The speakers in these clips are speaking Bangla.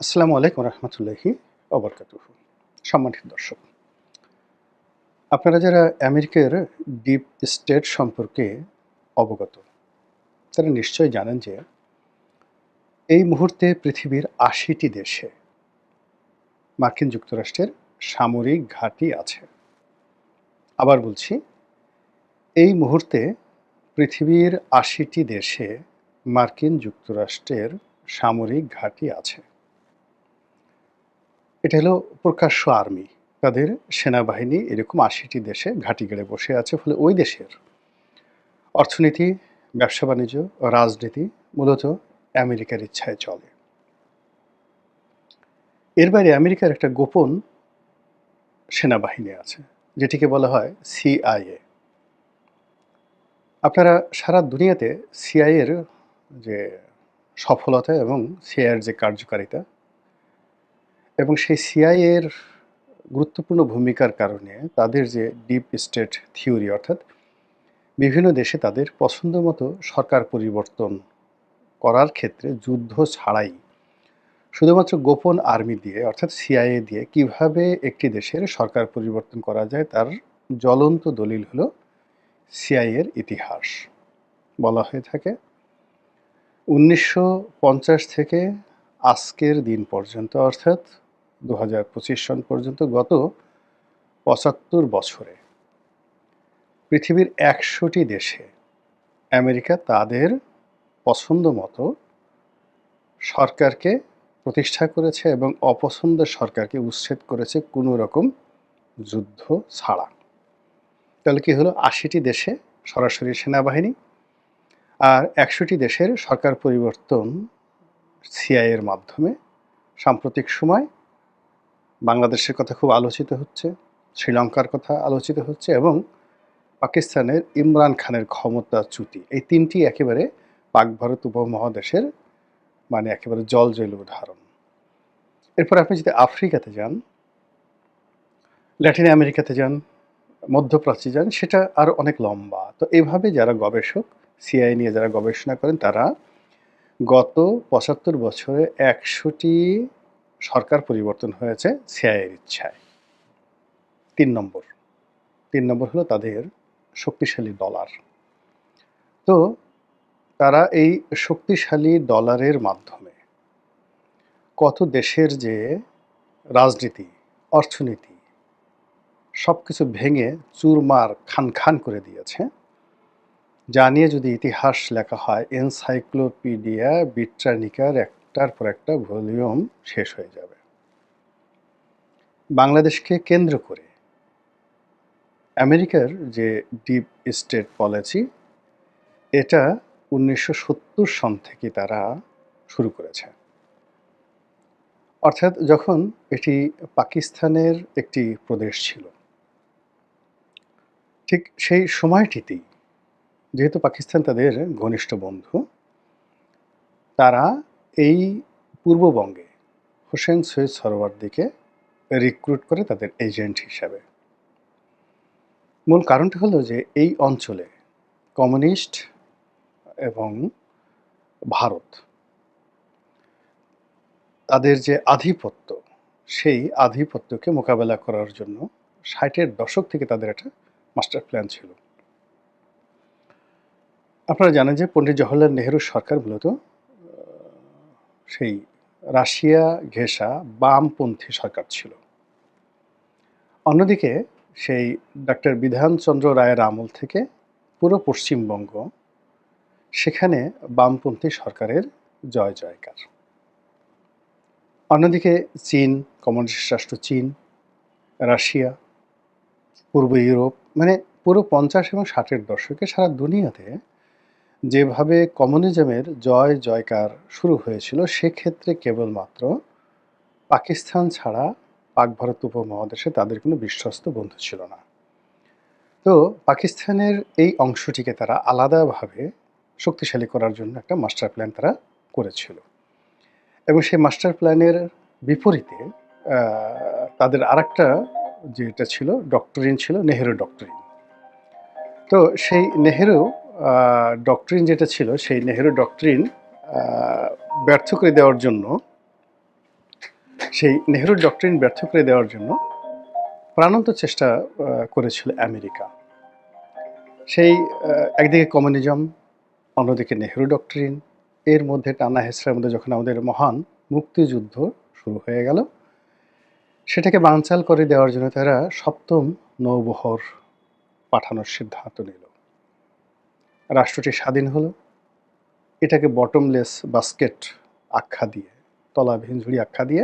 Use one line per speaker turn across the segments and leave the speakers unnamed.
আসসালামু আলাইকুম রহমতুল্লাহি ওবরকাতুহু। সম্মানিত দর্শক, আপনারা যারা আমেরিকার ডিপ স্টেট সম্পর্কে অবগত, তারা নিশ্চয়ই জানেন যে এই মুহূর্তে পৃথিবীর ৮০টি দেশে মার্কিন যুক্তরাষ্ট্রের সামরিক ঘাঁটি আছে। আবার বলছি, এই মুহূর্তে পৃথিবীর ৮০টি দেশে মার্কিন যুক্তরাষ্ট্রের সামরিক ঘাঁটি আছে। এটা হলো প্রকাশ্য আর্মি। তাদের সেনাবাহিনী এরকম ৮০টি দেশে ঘাঁটি গেড়ে বসে আছে। ফলে ওই দেশের অর্থনীতি, ব্যবসা-বাণিজ্য, রাজনীতি মূলত আমেরিকার ইচ্ছায় চলে। এর বাইরে আমেরিকার একটা গোপন সেনাবাহিনী আছে, যেটিকে বলা হয় CIA। আপনারা সারা দুনিয়াতে CIA এর যে সফলতা এবং CIA এর যে কার্যকারিতা এবং সেই CIA এর গুরুত্বপূর্ণ ভূমিকার কারণে তাদের যে ডিপ স্টেট থিওরি, অর্থাৎ বিভিন্ন দেশে তাদের পছন্দমতো সরকার পরিবর্তন করার ক্ষেত্রে যুদ্ধ ছাড়াই শুধুমাত্র গোপন আর্মি দিয়ে, অর্থাৎ CIA দিয়ে কিভাবে একটি দেশের সরকার পরিবর্তন করা যায় তার জ্বলন্ত দলিল হলো CIA এর ইতিহাস। বলা হয়ে থাকে ১৯৫০ থেকে আজকের দিন পর্যন্ত, অর্থাৎ ২০২৫ সন পর্যন্ত গত ৭৫ বছরে পৃথিবীর ১০০টি দেশে আমেরিকা তাদের পছন্দ মতো সরকারকে প্রতিষ্ঠা করেছে এবং অপছন্দের সরকারকে উচ্ছেদ করেছে কোনো রকম যুদ্ধ ছাড়া। তাহলে কি হলো, ৮০টি দেশে সরাসরি সেনাবাহিনী আর ১০০টি দেশের সরকার পরিবর্তন CIA এর মাধ্যমে। সাম্প্রতিক সময় বাংলাদেশের কথা খুব আলোচিত হচ্ছে, শ্রীলঙ্কার কথা আলোচিত হচ্ছে এবং পাকিস্তানের ইমরান খানের ক্ষমতাচ্যুতি। এই তিনটি একেবারে পাক ভারত উপমহাদেশের একেবারে জলজল উদাহরণ। এরপর আপনি যদি আফ্রিকাতে যান, ল্যাটিন আমেরিকাতে যান, মধ্যপ্রাচ্যে যান, সেটা আরও অনেক লম্বা। তো এভাবে যারা গবেষক, CIA নিয়ে যারা গবেষণা করেন, তারা গত ৭৫ বছরে ১০০টি সরকার পরিবর্তন হয়েছে CIA এর ইচ্ছায়। ৩ নম্বর হলো তাদের শক্তিশালী ডলার। তো তারা এই শক্তিশালী ডলারের মাধ্যমে কত দেশের যে রাজনীতি, অর্থনীতি সবকিছু ভেঙে চুরমার খান করে দিয়েছে, যা নিয়ে যদি ইতিহাস লেখা হয় এনসাইক্লোপিডিয়া ব্রিটানিকার একটার পর একটা ভলিউম শেষ হয়ে যাবে। বাংলাদেশকে কেন্দ্র করে আমেরিকার যে ডিপ স্টেট পলিসি, এটা ১৯৭০ সন থেকে তারা শুরু করেছে। অর্থাৎ যখন এটি পাকিস্তানের একটি প্রদেশ ছিল, ঠিক সেই সময়টিতেই, যেহেতু পাকিস্তান তাদের ঘনিষ্ঠ বন্ধু, তারা এই পূর্ববঙ্গে হোসেন সৈয়দ সোহরাওয়ার্দীকে রিক্রুট করে তাদের এজেন্ট হিসাবে। মূল কারণটা হলো যে এই অঞ্চলে কমিউনিস্ট এবং ভারত তাদের যে আধিপত্য, সেই আধিপত্যকে মোকাবেলা করার জন্য ৬০-এর দশক থেকে তাদের একটা মাস্টার প্ল্যান ছিল। আপনারা জানেন যে পণ্ডিত জওহরলাল নেহরুর সরকার মূলত সেই রাশিয়া ঘেঁষা বামপন্থী সরকার ছিল। অন্যদিকে সেই ডাক্তার বিধানচন্দ্র রায়ের আমল থেকে পুরো পশ্চিমবঙ্গ, সেখানে বামপন্থী সরকারের জয় জয়কার। অন্যদিকে চীন, কমিউনিস্ট রাষ্ট্র চীন, রাশিয়া, পূর্ব ইউরোপ, পুরো ৫০ এবং ৬০-এর দশকে সারা দুনিয়াতে যেভাবে কমিউনিজমের জয় জয়কার শুরু হয়েছিল, সেক্ষেত্রে কেবলমাত্র পাকিস্তান ছাড়া পাক ভারত উপমহাদেশে তাদের কোনো বিশ্বস্ত বন্ধু ছিল না। তো পাকিস্তানের এই অংশটিকে তারা আলাদাভাবে শক্তিশালী করার জন্য একটা মাস্টার প্ল্যান তারা করেছিল এবং সেই মাস্টার প্ল্যানের বিপরীতে তাদের আরেকটা যেটা ছিল ডক্টরিন ছিল নেহেরু ডক্টরিন। তো সেই নেহেরু ডক্টরিন যেটা ছিল, সেই নেহেরু ডক্টরিন ব্যর্থ করে দেওয়ার জন্য সেই নেহরুর ডক্টরিন ব্যর্থ করে দেওয়ার জন্য প্রাণান্ত চেষ্টা করেছিল আমেরিকা। সেই একদিকে কমিউনিজম, অন্যদিকে নেহরু ডক্টরিন, এর মধ্যে টানা হেঁচড়ার মধ্যে যখন আমাদের মহান মুক্তিযুদ্ধ শুরু হয়ে গেল, সেটাকে বানচাল করে দেওয়ার জন্য তারা সপ্তম নৌবহর পাঠানোর সিদ্ধান্ত নিল। রাষ্ট্রটি স্বাধীন হলো। এটাকে বটমলেস বাস্কেট আখ্যা দিয়ে, তলাবিহীন ঝুড়ি আখ্যা দিয়ে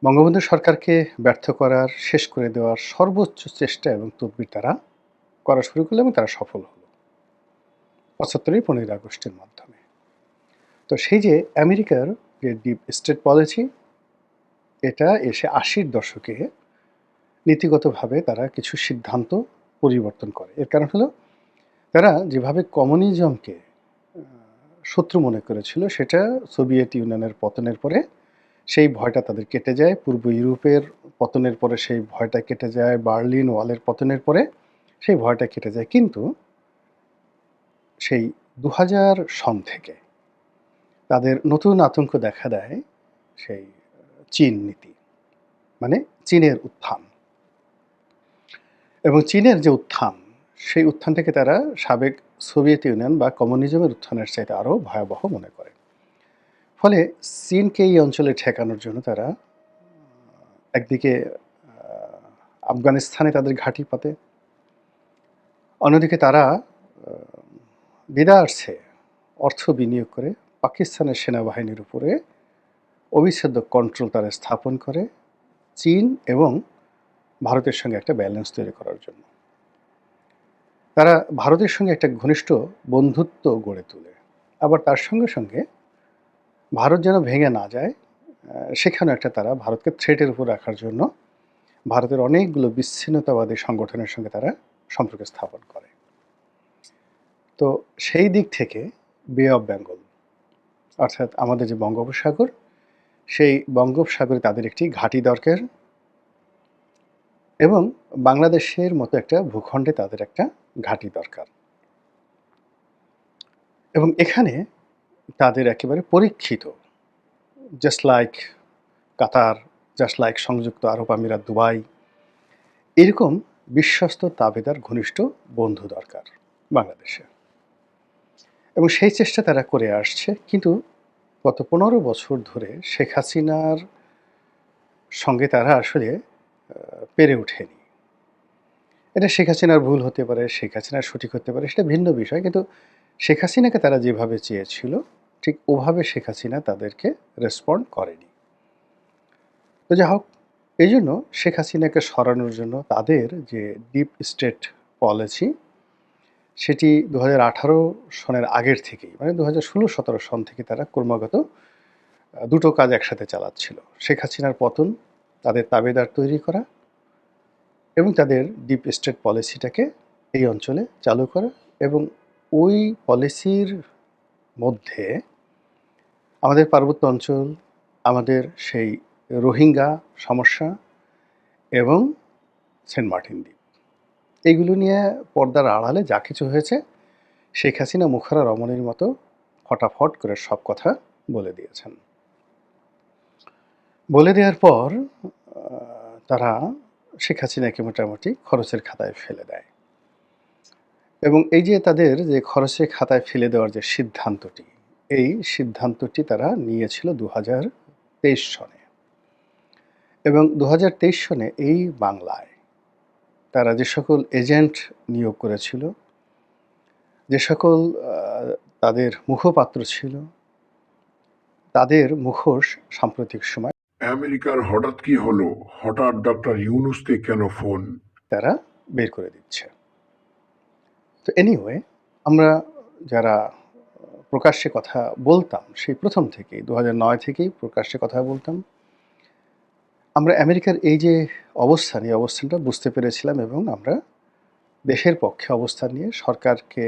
বঙ্গবন্ধু সরকারকে ব্যর্থ করার, শেষ করে দেওয়ার সর্বোচ্চ চেষ্টা এবং তদবির তারা করা শুরু করলো এবং তারা সফল হলো ৭৫ 15 আগস্টের মাধ্যমে। তো সেই যে আমেরিকার যে ডিপ স্টেট পলিসি, এটা এসে ৮০-র দশকে নীতিগতভাবে তারা কিছু সিদ্ধান্ত পরিবর্তন করে। এর কারণ হলো তারা যেভাবে কমিউনিজমকে শত্রু মনে করেছিল, সেটা সোভিয়েত ইউনিয়নের পতনের পরে সেই ভয়টা তাদের কেটে যায়। পূর্ব ইউরোপের পতনের পরে সেই ভয়টা কেটে যায়। বার্লিন ওয়ালের পতনের পরে সেই ভয়টা কেটে যায়। কিন্তু সেই ২০০০ সন থেকে তাদের নতুন আতঙ্ক দেখা দেয় সেই চীন নীতি, মানে চীনের উত্থান। এবং চীনের যে উত্থান, সেই উত্থানটাকে তারা সাবেক সোভিয়েত ইউনিয়ন বা কমিউনিজমের উত্থানের চাইতে আরও ভয়াবহ মনে করে। ফলে চীনকে এই অঞ্চলে ঠেকানোর জন্য তারা একদিকে আফগানিস্তানে তাদের ঘাঁটি পাতে, অন্যদিকে তারা বিদার্সে অর্থ বিনিয়োগ করে পাকিস্তানের সেনাবাহিনীর উপরে অবিচ্ছেদ্য কন্ট্রোল তারা স্থাপন করে চীন এবং ভারতের সঙ্গে একটা ব্যালেন্স তৈরি করার জন্য। তারা ভারতের সঙ্গে একটা ঘনিষ্ঠ বন্ধুত্ব গড়ে তোলে। আবার তার সঙ্গে সঙ্গে ভারত যেন ভেঙে না যায়, সেখানে একটা তারা ভারতকে থ্রেটের উপর রাখার জন্য ভারতের অনেকগুলো বিচ্ছিন্নতাবাদী সংগঠনের সঙ্গে তারা সম্পর্ক স্থাপন করে। তো সেই দিক থেকে বে অফ বেঙ্গল, অর্থাৎ আমাদের যে বঙ্গোপসাগর, সেই বঙ্গোপসাগরে তাদের একটি ঘাঁটি দরকার এবং বাংলাদেশের মতো একটা ভূখণ্ডে তাদের একটা ঘাঁটি দরকার। এবং এখানে তাদের একেবারে পরীক্ষিত, জাস্ট লাইক কাতার, জাস্ট লাইক সংযুক্ত আরব আমিরাত, দুবাই, এরকম বিশ্বস্ত তাবেদার ঘনিষ্ঠ বন্ধু দরকার বাংলাদেশে। এবং সেই চেষ্টা তারা করে আসছে। কিন্তু গত ১৫ বছর ধরে শেখ হাসিনার সঙ্গে তারা আসলে পেরে ওঠেনি। এটা শেখ হাসিনার ভুল হতে পারে, শেখ হাসিনার সঠিক হতে পারে, সেটা ভিন্ন বিষয়। কিন্তু শেখ হাসিনাকে তারা যেভাবে চেয়েছিল, ঠিক ওভাবে শেখ হাসিনা তাদেরকে রেসপন্ড করেনি। তো যা হোক, এই জন্য শেখ হাসিনাকে সরানোর জন্য তাদের যে ডিপ স্টেট পলিসি, সেটি ২০১৮ সনের আগের থেকেই, মানে ২০১৬-১৭ সন থেকে তারা ক্রমাগত দুটো কাজ একসাথে চালাচ্ছিল। শেখ হাসিনার পতন, তাদের তাবেদার তৈরি করা এবং তাদের ডিপ স্টেট পলিসিটাকে এই অঞ্চলে চালু করা। এবং ওই পলিসির মধ্যে আমাদের পার্বত্য অঞ্চল, আমাদের সেই রোহিঙ্গা সমস্যা এবং সেন্ট মার্টিন দ্বীপ, এইগুলো নিয়ে পর্দার আড়ালে যা কিছু হয়েছে, শেখ হাসিনা মুখারা রমণীর মতো ফটাফট করে সব কথা বলে দিয়েছেন। বলে দেওয়ার পর তারা শেখ হাসিনাকে মোটামুটি খরচের খাতায় ফেলে দেয়। এবং এই যে তাদের যে খরচের খাতায় ফেলে দেওয়ার যে সিদ্ধান্তটি, এই সিদ্ধান্তটি তারা নিয়েছিল ২০২৩ সনে। এবং ২০২৩ সনে এই বাংলায় তারা যে সকল এজেন্ট নিয়োগ করেছিল, যে সকল তাদের মুখপাত্র ছিল, তাদের মুখোশ সাম্প্রতিক সময়
আমেরিকার হঠাৎ কি হলো? হঠাৎ ডক্টর ইউনূসকে কেন ফোন?
তারা বের করে দিচ্ছে। তো এনিওয়ে, আমরা যারা প্রকাশ্যে কথা বলতাম সেই প্রথম থেকেই, ২০০৯ থেকেই প্রকাশ্যে কথা বলতাম, আমরা আমেরিকার এই যে অবস্থান, এই অবস্থানটা বুঝতে পেরেছিলাম এবং আমরা দেশের পক্ষে অবস্থান নিয়ে সরকারকে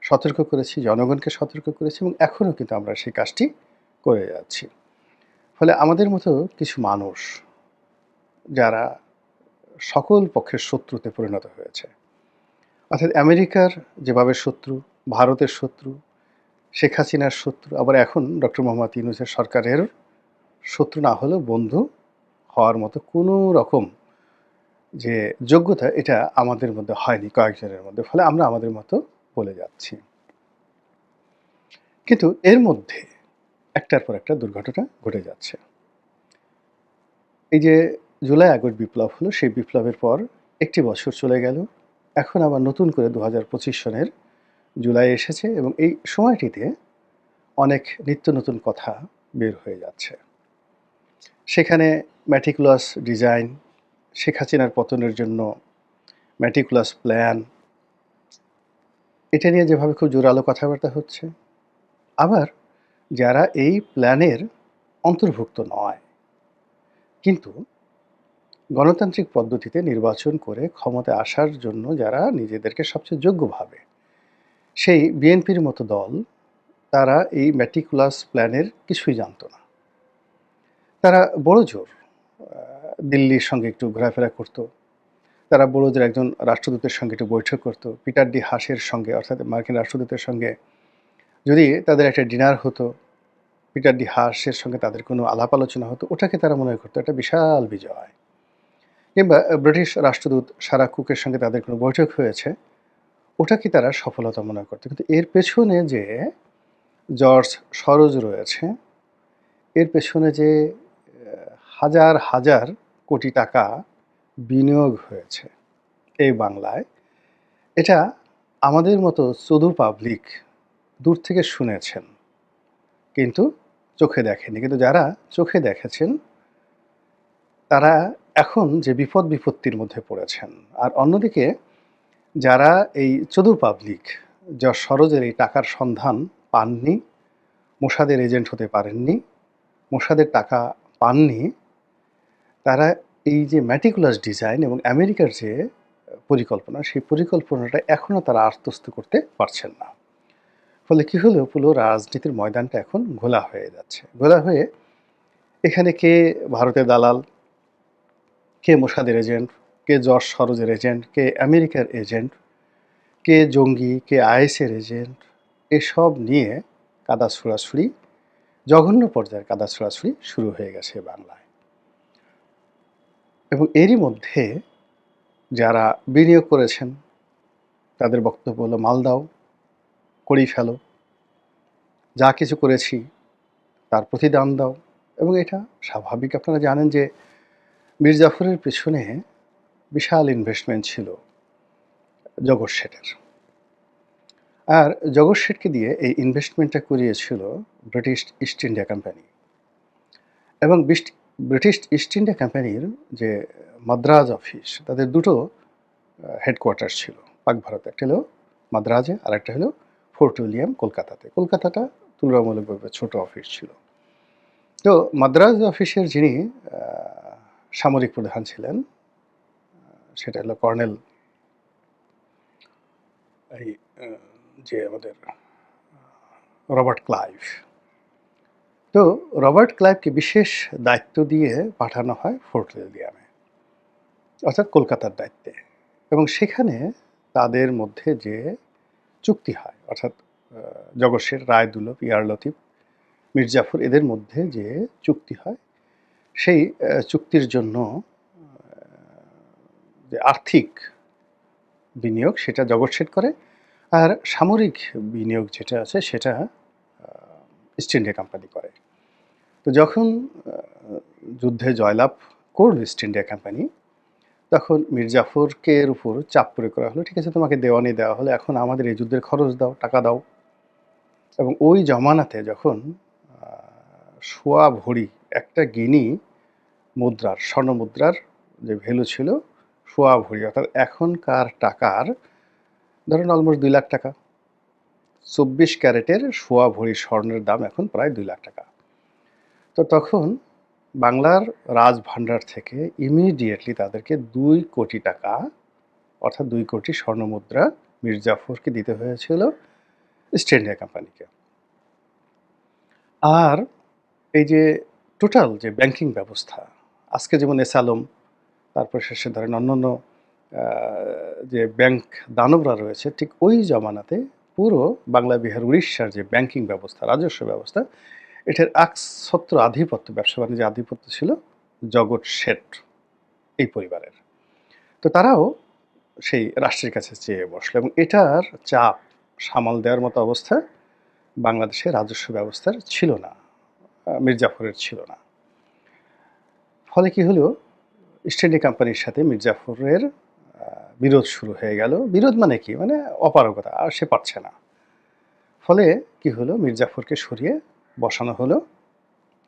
সতর্ক করেছি, জনগণকে সতর্ক করেছি এবং এখনও কিন্তু আমরা সেই কাজটি করে যাচ্ছি। ফলে আমাদের মতো কিছু মানুষ যারা সকল পক্ষের শত্রুতে পরিণত হয়েছে, অর্থাৎ আমেরিকার যেভাবে শত্রু, ভারতের শত্রু, শেখ হাসিনার শত্রু, আবার এখন ডক্টর মোহাম্মদ ইউনূসের সরকারের শত্রু না হলেও বন্ধু হওয়ার মতো কোনো রকম যে যোগ্যতা, এটা আমাদের মধ্যে হয়নি কয়েকজনের মধ্যে। ফলে আমরা আমাদের মতো বলে যাচ্ছি। কিন্তু এর মধ্যে একটার পর একটা দুর্ঘটনা ঘটে যাচ্ছে। এই যে জুলাই আগস্ট বিপ্লব হলো, সেই বিপ্লবের পর একটি বছর চলে গেল। এখন আবার নতুন করে ২০২৫ সনের জুলাই এসেছে এবং এই সময়টিতে অনেক নিত্য নতুন কথা বের হয়ে যাচ্ছে। সেখানে ম্যাটিকুলাস ডিজাইন, শেখ হাসিনার পতনের জন্য ম্যাটিকুলাস প্ল্যান, এটা নিয়ে যেভাবে খুব জোরালো কথাবার্তা হচ্ছে। আবার যারা এই প্ল্যানের অন্তর্ভুক্ত নয়, কিন্তু গণতান্ত্রিক পদ্ধতিতে নির্বাচন করে ক্ষমতায় আসার জন্য যারা নিজেদেরকে সবচেয়ে যোগ্য ভাবে, সেই বিএনপির মতো দল, তারা এই ম্যাটিকুলাস প্ল্যানের কিছুই জানতো না। তারা বড় জোর দিল্লির সঙ্গে একটু ঘোরাফেরা করতো। তারা বড় জোর একজন রাষ্ট্রদূতের সঙ্গে একটু বৈঠক করতো। পিটার ডি হাসের সঙ্গে, অর্থাৎ মার্কিন রাষ্ট্রদূতের সঙ্গে যদি তাদের একটা ডিনার হতো, পিটার ডি হাসের সঙ্গে তাদের কোনো আলাপ আলোচনা হতো, ওটাকে তারা মনে করতো একটা বিশাল বিজয়। কিংবা ব্রিটিশ রাষ্ট্রদূত সারা কুকের সঙ্গে তাদের কোনো বৈঠক হয়েছে, ওটাকে তারা সফলতা মনে করতো। কিন্তু এর পেছনে যে জর্জ সরোজ রয়েছে, এর পেছনে যে হাজার হাজার কোটি টাকা বিনিয়োগ হয়েছে এই বাংলায়, এটা আমাদের মতো চোদু পাবলিক দূর থেকে শুনেছেন, কিন্তু চোখে দেখেনি। কিন্তু যারা চোখে দেখেছেন, তারা এখন যে বিপদ বিপত্তির মধ্যে পড়েছেন। আর অন্যদিকে যারা এই চোদু পাবলিক, যা সরোজের এই টাকার সন্ধান পাননি, মোসাদের এজেন্ট হতে পারেননি, মোসাদের টাকা পাননি, তারা এই যে ম্যাটিকুলাস ডিজাইন এবং আমেরিকার যে পরিকল্পনা, সেই পরিকল্পনাটা এখনও তারা আত্মস্থ করতে পারছেন না। ফলে কী হলো, পুরো রাজনীতির ময়দানটা এখন ঘোলা হয়ে যাচ্ছে। ঘোলা হয়ে এখানে কে ভারতের দালাল, কে মোসাদের এজেন্ট, কে জর্জ সরোজের এজেন্ট, কে আমেরিকার এজেন্ট, কে জঙ্গি, কে আইএসের এজেন্ট, এসব নিয়ে কাদা ছোড়াছুড়ি, জঘন্য পর্যায়ের কাদা ছোড়াছুড়ি শুরু হয়ে গেছে বাংলায়। এবং এরই মধ্যে যারা বিনিয়োগ করেছেন, তাদের বক্তব্য হলো মাল দাও, করেই ফেলো, যা কিছু করেছি তার প্রতিদান দাও। এবং এটা স্বাভাবিক। আপনারা জানেন যে মীর জাফরের পেছনে বিশাল ইনভেস্টমেন্ট ছিল জগৎ শেঠের। আর জগৎ শেঠকে দিয়ে এই ইনভেস্টমেন্টটা করিয়েছিল ব্রিটিশ ইস্ট ইন্ডিয়া কোম্পানি। এবং ব্রিটিশ ইস্ট ইন্ডিয়া কোম্পানির যে মাদ্রাজ অফিস, তাদের দুটো হেডকোয়ার্টার ছিল পাক ভারতে। একটা হলো মাদ্রাজে, আর একটা হলো ফোর্ট উইলিয়াম কলকাতাতে। কলকাতাটা তুলনামূলকভাবে ছোট অফিস ছিল। তো মাদ্রাজ অফিসের যিনি সামরিক প্রধান ছিলেন, সেটা হলো কর্নেল এই যে আমাদের রবার্ট ক্লাইভ। তো রবার্ট ক্লাইভকে বিশেষ দায়িত্ব দিয়ে পাঠানো হয় ফোর্ট উইলিয়ামে, অর্থাৎ কলকাতার দায়িত্বে। এবং সেখানে তাদের মধ্যে যে চুক্তি হয়, অর্থাৎ জগৎ শেঠ, রায়দুল্লভ, ইয়ার লতিফ, মীর জাফর, এদের মধ্যে যে চুক্তি হয়, সেই চুক্তির জন্য যে আর্থিক বিনিয়োগ, সেটা জগৎ শেঠ করে। আর সামরিক বিনিয়োগ যেটা আছে, সেটা ইস্ট ইন্ডিয়া কোম্পানি করে। তো যখন যুদ্ধে জয়লাভ করল ইস্ট ইন্ডিয়া কোম্পানি, তখন মীর জাফরকে উপর চাপ প্রয়োগ করা হলো, ঠিক আছে তোমাকে দেওয়ানি দেওয়া হলো, এখন আমাদের এই যুদ্ধের খরচ দাও, টাকা দাও। এবং ওই জমানাতে যখন সোয়া ভরি, একটা গিনি মুদ্রার, স্বর্ণ মুদ্রার যে ভ্যালু ছিল সোয়া ভরি, অর্থাৎ এখনকার টাকার ধরেন অলমোস্ট 2 লাখ টাকা। 24 ক্যারেটের সোয়া ভরি স্বর্ণের দাম এখন প্রায় 2 লাখ টাকা। তো তখন বাংলার রাজভাণ্ডার থেকে ইমিডিয়েটলি তাদেরকে 2 কোটি টাকা, অর্থাৎ 2 কোটি স্বর্ণমুদ্রা মীর জাফরকে দিতে হয়েছিল ইস্ট ইন্ডিয়া কোম্পানিকে। আর এই যে টোটাল যে ব্যাংকিং ব্যবস্থা, আজকে যেমন এসালম, তারপর শেষে ধরেন অন্যান্য যে ব্যাংক দানবরা রয়েছে, ঠিক ওই জমানাতে পুরো বাংলা, বিহার, উড়িষ্যার যে ব্যাংকিং ব্যবস্থা, রাজস্ব ব্যবস্থা, এটার একছত্র আধিপত্য, ব্যবসা বাণিজ্যের আধিপত্য ছিল জগৎ শেঠ এই পরিবারের। তো তারাও সেই রাষ্ট্রের কাছে চেয়ে বসলো এবং এটার চাপ সামাল দেওয়ার মতো অবস্থা বাংলাদেশের রাজস্ব ব্যবস্থার ছিল না, মীর জাফরের ছিল না। ফলে কি হলো, ইস্ট ইন্ডিয়া কোম্পানির সাথে মীর জাফরের বিরোধ শুরু হয়ে গেল। বিরোধ মানে কি, মানে অপারগতা, আর সে পারছে না। ফলে কি হলো, মীর জাফরকে সরিয়ে বসানো হলো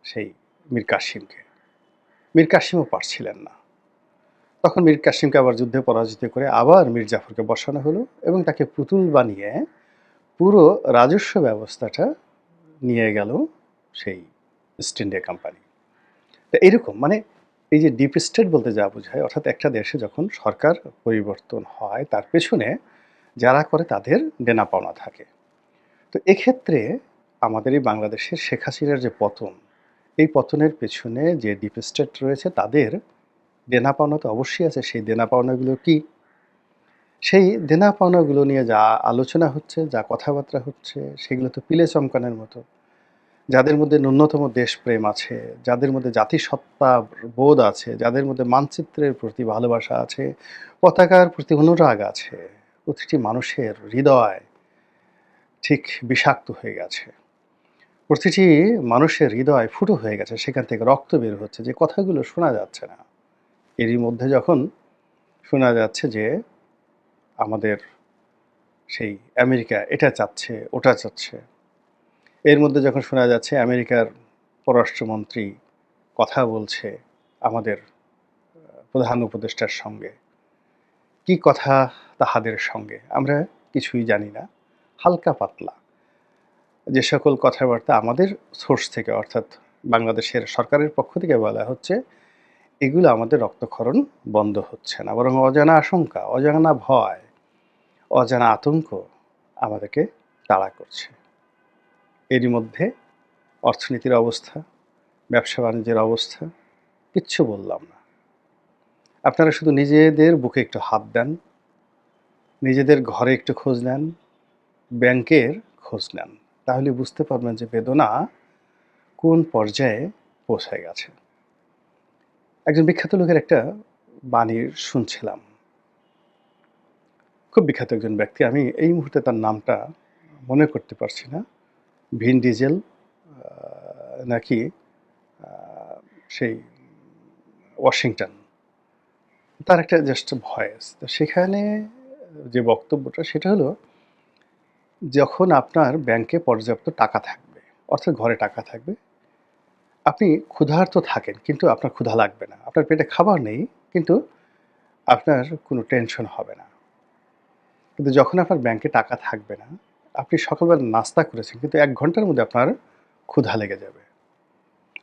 সেই মীর কাসিমকে। মীর কাসিমও পারছিলেন না। তখন মীর কাসিমকে আবার যুদ্ধে পরাজিত করে আবার মীর জাফরকে বসানো হলো এবং তাকে পুতুল বানিয়ে পুরো রাজস্ব ব্যবস্থাটা নিয়ে গেল সেই ইস্ট ইন্ডিয়া কোম্পানি। তো এরকম মানে এই যে ডিপ স্টেট বলতে যা বোঝায়, অর্থাৎ একটা দেশে যখন সরকার পরিবর্তন হয় তার পেছনে যারা করে তাদের দেনা পাওনা থাকে। তো এক্ষেত্রে আমাদের এই বাংলাদেশের শেখ হাসিনার যে পতন, এই পতনের পেছনে যে ডিপ স্টেট রয়েছে তাদের দেনা পাওনা তো অবশ্যই আছে। সেই দেনা পাওনাগুলো কি? সেই দেনা পাওনাগুলো নিয়ে যা আলোচনা হচ্ছে, যা কথাবার্তা হচ্ছে, সেগুলো তো পিলে চমকানোর মতো। যাদের মধ্যে ন্যূনতম দেশপ্রেম আছে, যাদের মধ্যে জাতিসত্তা বোধ আছে, যাদের মধ্যে মানচিত্রের প্রতি ভালোবাসা আছে, পতাকার প্রতি অনুরাগ আছে, প্রতিটি মানুষের হৃদয় ঠিক বিষাক্ত হয়ে গেছে। প্রতিটি মানুষের হৃদয় ফুটো হয়ে গেছে, সেখান থেকে রক্ত বের হচ্ছে, যে কথাগুলো শোনা যাচ্ছে না। এরই মধ্যে যখন শোনা যাচ্ছে যে আমাদের সেই আমেরিকা এটা চাচ্ছে, ওটা চাচ্ছে, এর মধ্যে যখন শোনা যাচ্ছে আমেরিকার পররাষ্ট্রমন্ত্রী কথা বলছে আমাদের প্রধান উপদেষ্টার সঙ্গে, কি কথা তাহাদের সঙ্গে আমরা কিছুই জানি না। হালকা পাতলা যে সকল কথাবার্তা আমাদের সোর্স থেকে, অর্থাৎ বাংলাদেশের সরকারের পক্ষ থেকে বলা হচ্ছে, এগুলো আমাদের রক্তক্ষরণ বন্ধ হচ্ছে না, বরং অজানা আশঙ্কা, অজানা ভয়, অজানা আতঙ্ক আমাদেরকে তাড়া করছে। এরই মধ্যে অর্থনীতির অবস্থা, ব্যবসা বাণিজ্যের অবস্থা, কিচ্ছু বললাম না। আপনারা শুধু নিজেদের বুকে একটু হাত দেন, নিজেদের ঘরে একটু খোঁজ নেন, ব্যাংকের খোঁজ নেন, তাহলে বুঝতে পারবেন যে বেদনা কোন পর্যায়ে পৌঁছে গেছে। একজন বিখ্যাত লোকের একটা বাণী শুনছিলাম, খুব বিখ্যাত একজন ব্যক্তি, আমি এই মুহূর্তে তার নামটা মনে করতে পারছি না। ভিন ডিজেল নাকি সেই ওয়াশিংটন, তার একটা জাস্ট ভয়েস। তো সেখানে যে বক্তব্যটা সেটা হলো, যখন আপনার ব্যাংকে পর্যাপ্ত টাকা থাকবে, অর্থাৎ ঘরে টাকা থাকবে, আপনি ক্ষুধার্ত থাকেন কিন্তু আপনার ক্ষুধা লাগবে না, আপনার পেটে খাবার নেই কিন্তু আপনার কোনো টেনশন হবে না। কিন্তু যখন আপনার ব্যাংকে টাকা থাকবে না, আপনি সকালবেলা নাস্তা করেছেন কিন্তু ১ ঘন্টার মধ্যে আপনার ক্ষুধা লেগে যাবে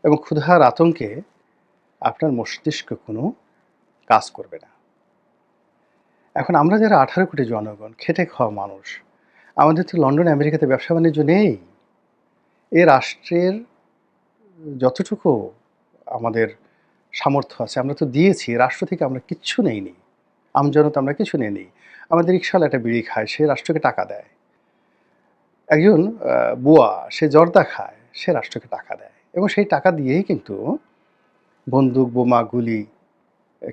এবং ক্ষুধার আতঙ্কে আপনার মস্তিষ্ক কোনো কাজ করবে না। এখন আমরা যারা ১৮ কোটি জনগণ, খেটে খাওয়া মানুষ, আমাদের তো লন্ডন আমেরিকাতে ব্যবসা বাণিজ্য নেই। এ রাষ্ট্রের যতটুকু আমাদের সামর্থ্য আছে আমরা তো দিয়েছি, রাষ্ট্র থেকে আমরা কিচ্ছু নেইনি। আমজনতা আমরা কিছু নেইনি। আমাদের রিকশাওয়ালা একটা বিড়ি খায়, সে রাষ্ট্রকে টাকা দেয়। একজন বুয়া, সে জর্দা খায়, সে রাষ্ট্রকে টাকা দেয় এবং সেই টাকা দিয়েই কিন্তু বন্দুক, বোমা, গুলি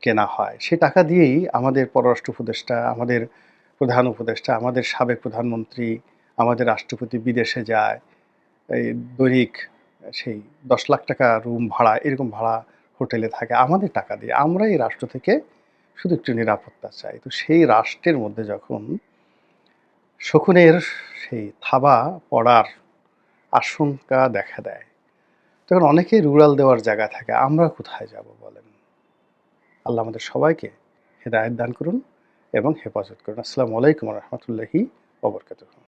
কেনা হয়। সে টাকা দিয়েই আমাদের পররাষ্ট্র উপদেষ্টা, আমাদের প্রধান উপদেষ্টা, আমাদের সাবেক প্রধানমন্ত্রী, আমাদের রাষ্ট্রপতি বিদেশে যায়। এই দৈনিক সেই ১০ লাখ টাকা রুম ভাড়া, এরকম ভাড়া হোটেলে থাকে আমাদের টাকা দিয়ে। আমরা এই রাষ্ট্র থেকে শুধু একটু নিরাপত্তা চাই। তো সেই রাষ্ট্রের মধ্যে যখন শকুনের সেই থাবা পড়ার আশঙ্কা দেখা দেয়, তখন অনেকেই রুরাল দেওয়ার জায়গা থাকে। আমরা কোথায় যাব বলেন? আল্লাহ আমাদের সবাইকে হেদায়েত দান করুন এবং হেফাজত করুন। আসসালামু আলাইকুম ওয়া রাহমাতুল্লাহি ওয়া বারাকাতুহু।